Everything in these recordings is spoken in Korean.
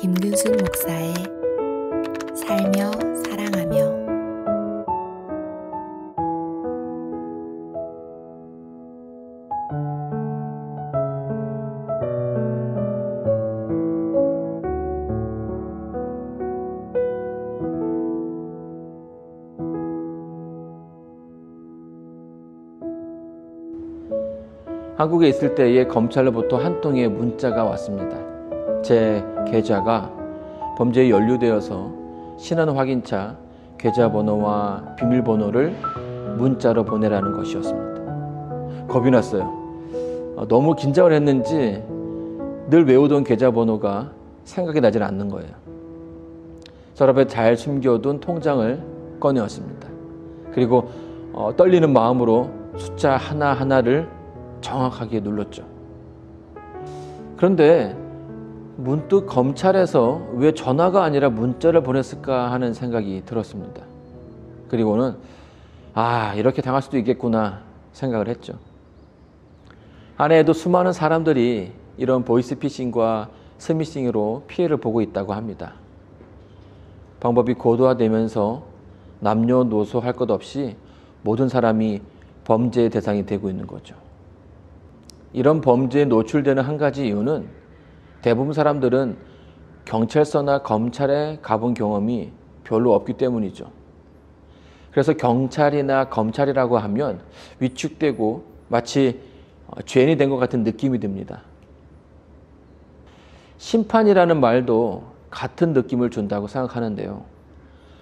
김근순 목사의 살며 사랑하며. 한국에 있을 때에 검찰로부터 한 통의 문자가 왔습니다. 제 계좌가 범죄에 연루되어서 신원 확인차, 계좌번호와 비밀번호를 문자로 보내라는 것이었습니다. 겁이 났어요. 너무 긴장을 했는지 늘 외우던 계좌번호가 생각이 나질 않는 거예요. 서랍에 잘 숨겨둔 통장을 꺼내었습니다. 그리고 떨리는 마음으로 숫자 하나하나를 정확하게 눌렀죠. 그런데 문득 검찰에서 왜 전화가 아니라 문자를 보냈을까 하는 생각이 들었습니다. 그리고는 이렇게 당할 수도 있겠구나 생각을 했죠. 안에도 수많은 사람들이 이런 보이스피싱과 스미싱으로 피해를 보고 있다고 합니다. 방법이 고도화되면서 남녀노소 할 것 없이 모든 사람이 범죄의 대상이 되고 있는 거죠. 이런 범죄에 노출되는 한 가지 이유는 대부분 사람들은 경찰서나 검찰에 가본 경험이 별로 없기 때문이죠. 그래서 경찰이나 검찰이라고 하면 위축되고 마치 죄인이 된 것 같은 느낌이 듭니다. 심판이라는 말도 같은 느낌을 준다고 생각하는데요.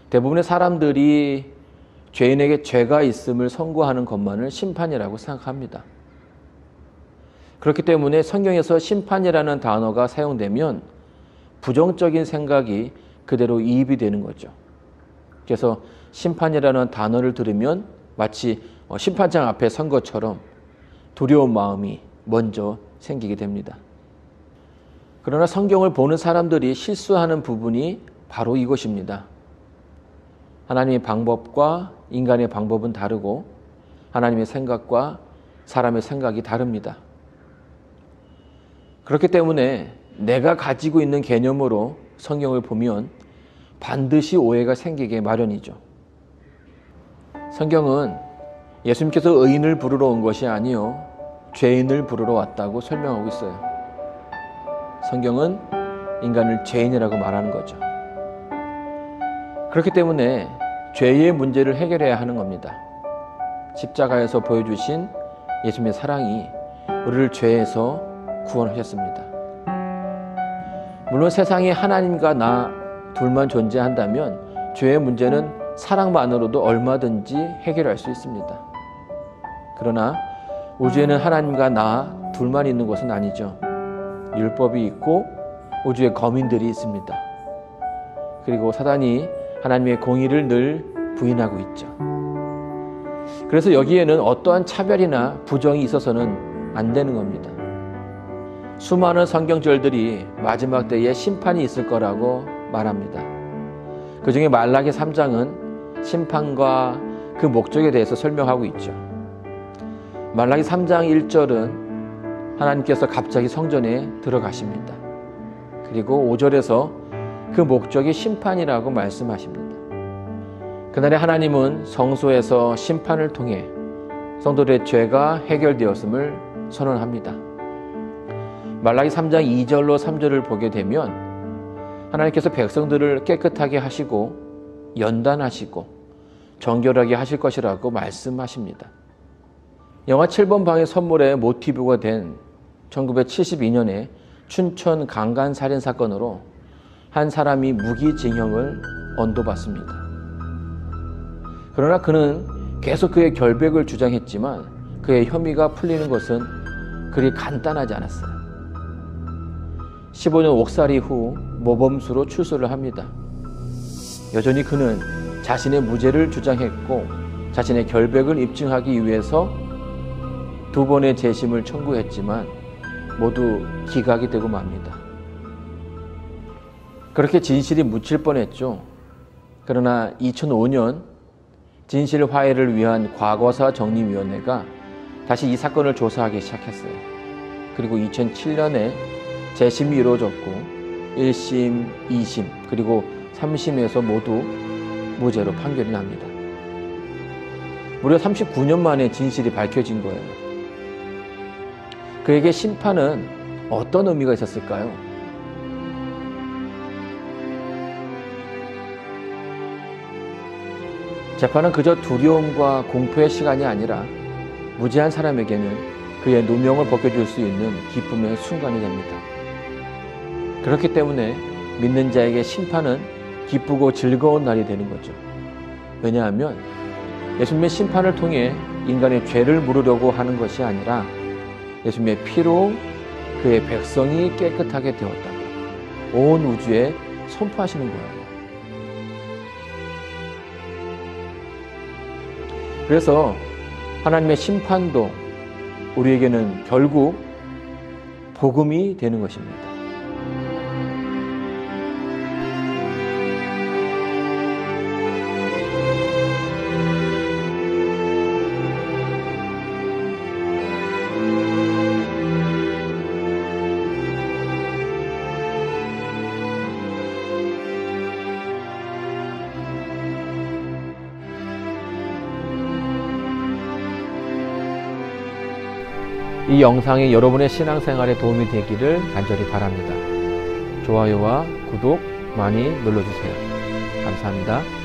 대부분의 사람들이 죄인에게 죄가 있음을 선고하는 것만을 심판이라고 생각합니다. 그렇기 때문에 성경에서 심판이라는 단어가 사용되면 부정적인 생각이 그대로 이입이 되는 거죠. 그래서 심판이라는 단어를 들으면 마치 심판장 앞에 선 것처럼 두려운 마음이 먼저 생기게 됩니다. 그러나 성경을 보는 사람들이 실수하는 부분이 바로 이것입니다. 하나님의 방법과 인간의 방법은 다르고 하나님의 생각과 사람의 생각이 다릅니다. 그렇기 때문에 내가 가지고 있는 개념으로 성경을 보면 반드시 오해가 생기게 마련이죠. 성경은 예수님께서 의인을 부르러 온 것이 아니요 죄인을 부르러 왔다고 설명하고 있어요. 성경은 인간을 죄인이라고 말하는 거죠. 그렇기 때문에 죄의 문제를 해결해야 하는 겁니다. 십자가에서 보여주신 예수님의 사랑이 우리를 죄에서 구원하셨습니다. 물론 세상에 하나님과 나 둘만 존재한다면 죄의 문제는 사랑만으로도 얼마든지 해결할 수 있습니다. 그러나 우주에는 하나님과 나 둘만 있는 것은 아니죠. 율법이 있고 우주에 거민들이 있습니다. 그리고 사단이 하나님의 공의를 늘 부인하고 있죠. 그래서 여기에는 어떠한 차별이나 부정이 있어서는 안 되는 겁니다. 수많은 성경절들이 마지막 때에 심판이 있을 거라고 말합니다. 그 중에 말라기 3장은 심판과 그 목적에 대해서 설명하고 있죠. 말라기 3장 1절은 하나님께서 갑자기 성전에 들어가십니다. 그리고 5절에서 그 목적이 심판이라고 말씀하십니다. 그날에 하나님은 성소에서 심판을 통해 성도들의 죄가 해결되었음을 선언합니다. 말라기 3장 2절로 3절을 보게 되면 하나님께서 백성들을 깨끗하게 하시고 연단하시고 정결하게 하실 것이라고 말씀하십니다. 영화 7번 방의 선물의 모티브가 된 1972년에 춘천 강간살인 사건으로 한 사람이 무기징역을 언도받습니다. 그러나 그는 계속 그의 결백을 주장했지만 그의 혐의가 풀리는 것은 그리 간단하지 않았어요. 15년 옥살이 후 모범수로 출소를 합니다. 여전히 그는 자신의 무죄를 주장했고 자신의 결백을 입증하기 위해서 2번의 재심을 청구했지만 모두 기각이 되고 맙니다. 그렇게 진실이 묻힐 뻔했죠. 그러나 2005년 진실 화해를 위한 과거사 정리위원회가 다시 이 사건을 조사하기 시작했어요. 그리고 2007년에 재심이 이루어졌고 1심, 2심, 그리고 3심에서 모두 무죄로 판결이 납니다. 무려 39년 만에 진실이 밝혀진 거예요. 그에게 심판은 어떤 의미가 있었을까요? 재판은 그저 두려움과 공포의 시간이 아니라 무죄한 사람에게는 그의 누명을 벗겨줄 수 있는 기쁨의 순간이 됩니다. 그렇기 때문에 믿는 자에게 심판은 기쁘고 즐거운 날이 되는 거죠. 왜냐하면 예수님의 심판을 통해 인간의 죄를 물으려고 하는 것이 아니라 예수님의 피로 그의 백성이 깨끗하게 되었다고 온 우주에 선포하시는 거예요. 그래서 하나님의 심판도 우리에게는 결국 복음이 되는 것입니다. 이 영상이 여러분의 신앙생활에 도움이 되기를 간절히 바랍니다. 좋아요와 구독 많이 눌러주세요. 감사합니다.